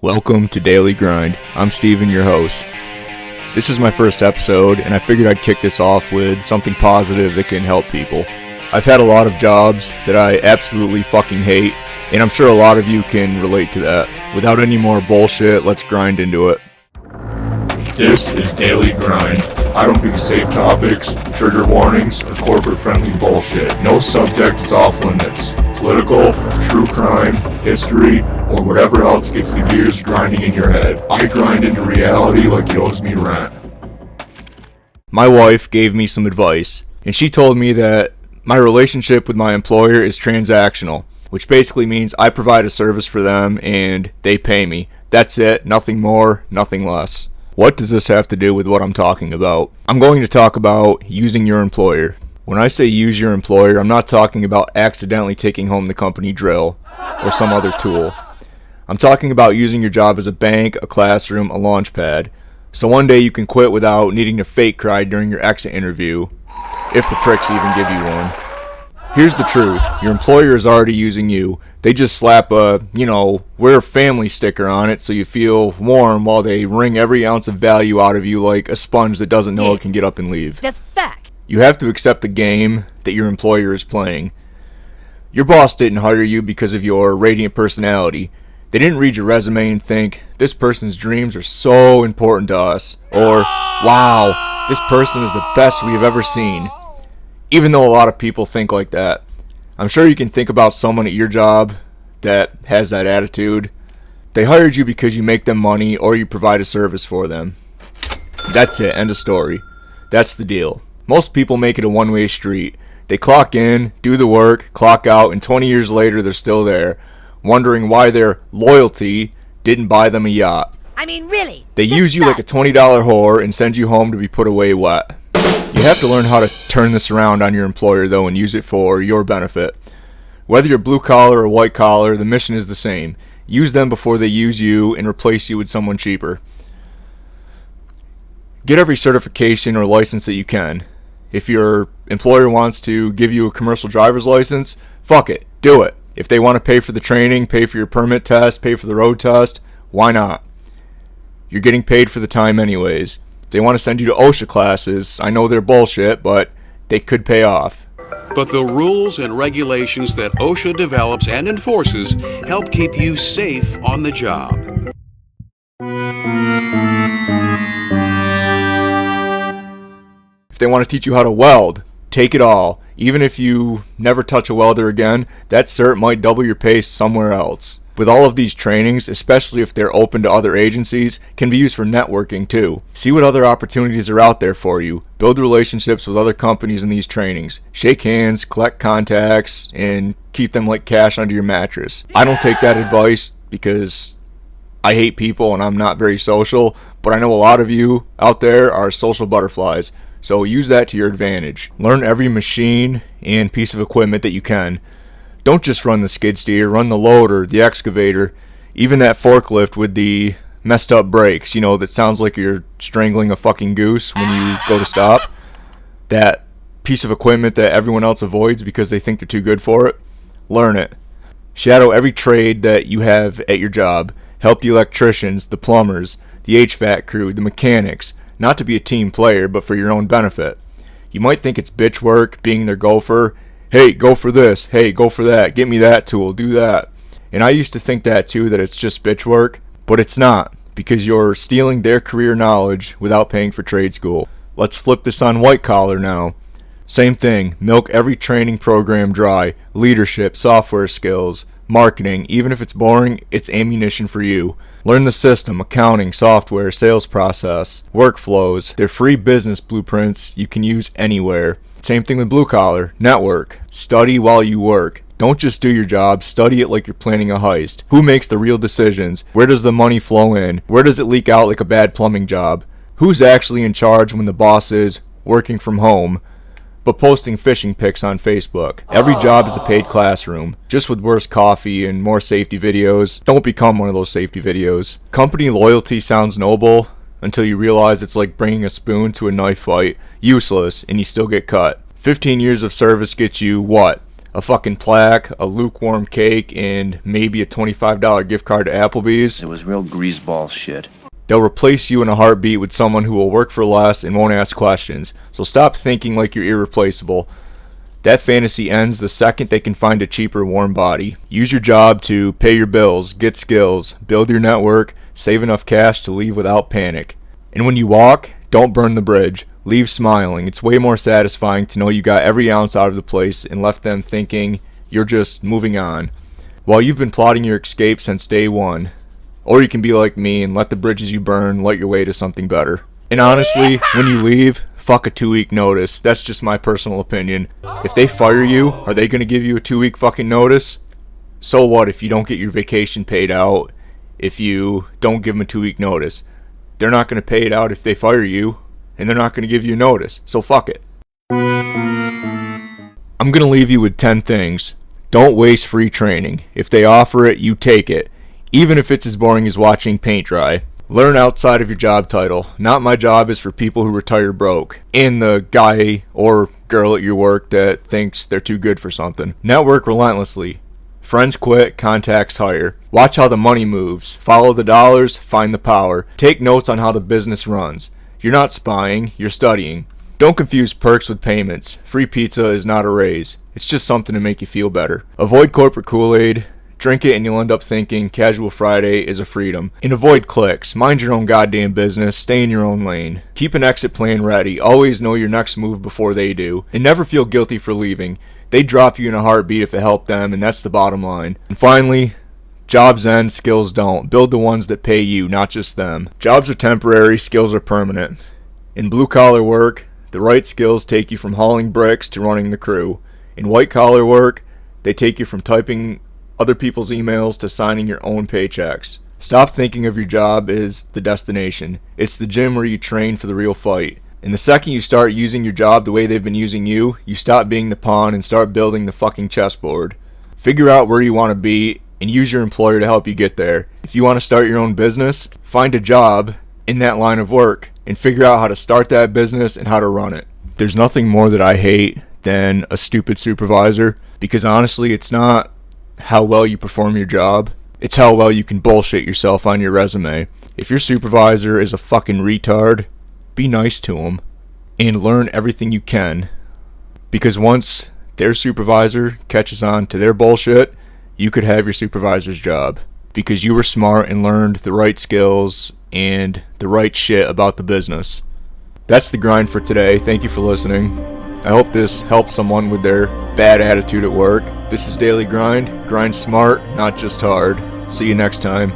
Welcome to Daily Grind. I'm Steven, your host. This is my first episode, and I figured I'd kick this off with something positive that can help people. I've had a lot of jobs that I absolutely fucking hate, and I'm sure a lot of you can relate to that. Without any more bullshit, let's grind into it. This is Daily Grind. I don't do safe topics, trigger warnings, or corporate-friendly bullshit. No subject is off limits. Political, true crime, history, or whatever else gets the gears grinding in your head. I grind into reality like it owes me rent. My wife gave me some advice, and she told me that my relationship with my employer is transactional, which basically means I provide a service for them and they pay me. That's it, nothing more, nothing less. What does this have to do with what I'm talking about? I'm going to talk about using your employer. When I say use your employer, I'm not talking about accidentally taking home the company drill or some other tool. I'm talking about using your job as a bank, a classroom, a launchpad. So one day you can quit without needing to fake cry during your exit interview, if the pricks even give you one. Here's the truth. Your employer is already using you. They just slap a, we're a family sticker on it so you feel warm while they wring every ounce of value out of you like a sponge that doesn't know it can get up and leave. That's fact. You have to accept the game that your employer is playing. Your boss didn't hire you because of your radiant personality. They didn't read your resume and think, this person's dreams are so important to us. Or, wow, this person is the best we have ever seen. Even though a lot of people think like that. I'm sure you can think about someone at your job that has that attitude. They hired you because you make them money or you provide a service for them. That's it, end of story. That's the deal. Most people make it a one-way street. They clock in, do the work, clock out, and 20 years later they're still there, wondering why their loyalty didn't buy them a yacht. I mean, really? They use you like a $20 whore and send you home to be put away wet. You have to learn how to turn this around on your employer, though, and use it for your benefit. Whether you're blue collar or white collar, the mission is the same. Use them before they use you and replace you with someone cheaper. Get every certification or license that you can. If your employer wants to give you a commercial driver's license, fuck it, do it. If they want to pay for the training, pay for your permit test, pay for the road test, why not? You're getting paid for the time anyways. If they want to send you to OSHA classes, I know they're bullshit, but they could pay off. But the rules and regulations that OSHA develops and enforces help keep you safe on the job. If they want to teach you how to weld, take it all. Even if you never touch a welder again, that cert might double your pay somewhere else. With all of these trainings, especially if they're open to other agencies, can be used for networking too. See what other opportunities are out there for you. Build relationships with other companies in these trainings. Shake hands, collect contacts, and keep them like cash under your mattress. I don't take that advice because I hate people and I'm not very social, but I know a lot of you out there are social butterflies. So use that to your advantage. Learn every machine and piece of equipment that you can. Don't just run the skid steer, run the loader, the excavator, even that forklift with the messed up brakes, that sounds like you're strangling a fucking goose when you go to stop. That piece of equipment that everyone else avoids because they think they're too good for it. Learn it. Shadow every trade that you have at your job. Help the electricians, the plumbers, the HVAC crew, the mechanics. Not to be a team player, but for your own benefit. You might think it's bitch work, being their gopher. Hey, go for this. Hey, go for that. Get me that tool. Do that. And I used to think that too, that it's just bitch work. But it's not, because you're stealing their career knowledge without paying for trade school. Let's flip this on white collar now. Same thing. Milk every training program dry. Leadership, software skills, marketing. Even if it's boring, it's ammunition for you. Learn the system, accounting, software, sales process, workflows. They're free business blueprints you can use anywhere. Same thing with blue collar. Network. Study while you work. Don't just do your job, study it like you're planning a heist. Who makes the real decisions? Where does the money flow in? Where does it leak out like a bad plumbing job? Who's actually in charge when the boss is working from home but posting fishing pics on Facebook? Every job is a paid classroom, just with worse coffee and more safety videos. Don't become one of those safety videos. Company loyalty sounds noble until you realize it's like bringing a spoon to a knife fight. Useless, and you still get cut. 15 years of service gets you what? a fucking plaque, a lukewarm cake, and maybe a $25 gift card to Applebee's. It was real greaseball shit. They'll replace you in a heartbeat with someone who will work for less and won't ask questions. So stop thinking like you're irreplaceable. That fantasy ends the second they can find a cheaper warm body. Use your job to pay your bills, get skills, build your network, save enough cash to leave without panic. And when you walk, don't burn the bridge. Leave smiling. It's way more satisfying to know you got every ounce out of the place and left them thinking you're just moving on, while you've been plotting your escape since day one. Or you can be like me and let the bridges you burn light your way to something better. And honestly, when you leave, fuck a 2-week notice. That's just my personal opinion. If they fire you, are they going to give you a 2-week fucking notice? So what if you don't get your vacation paid out if you don't give them a 2-week notice? They're not going to pay it out if they fire you, and they're not going to give you a notice. So fuck it. I'm going to leave you with 10 things. Don't waste free training. If they offer it, you take it, even if it's as boring as watching paint dry. Learn outside of your job title. Not my job is for people who retire broke, and the guy or girl at your work that thinks they're too good for something. Network relentlessly. Friends quit, contacts hire. Watch how the money moves. Follow the dollars, find the power. Take notes on how the business runs. You're not spying, you're studying. Don't confuse perks with payments. Free pizza is not a raise. It's just something to make you feel better. Avoid corporate Kool-Aid. Drink it and you'll end up thinking Casual Friday is a freedom. And avoid clicks. Mind your own goddamn business. Stay in your own lane. Keep an exit plan ready. Always know your next move before they do. And never feel guilty for leaving. They drop you in a heartbeat if it helped them, and that's the bottom line. And finally, jobs end, skills don't. Build the ones that pay you, not just them. Jobs are temporary, skills are permanent. In blue-collar work, the right skills take you from hauling bricks to running the crew. In white-collar work, they take you from typing other people's emails to signing your own paychecks. Stop thinking of your job as the destination. It's the gym where you train for the real fight. And the second you start using your job the way they've been using you, you stop being the pawn and start building the fucking chessboard. Figure out where you want to be and use your employer to help you get there. If you want to start your own business, find a job in that line of work and figure out how to start that business and how to run it. There's nothing more that I hate than a stupid supervisor, because honestly, it's not how well you perform your job, it's how well you can bullshit yourself on your resume. If your supervisor is a fucking retard, be nice to him and learn everything you can, because once their supervisor catches on to their bullshit, you could have your supervisor's job because you were smart and learned the right skills and the right shit about the business. That's the grind for today. Thank you for listening. I hope this helps someone with their bad attitude at work. This is Daily Grind. Grind smart, not just hard. See you next time.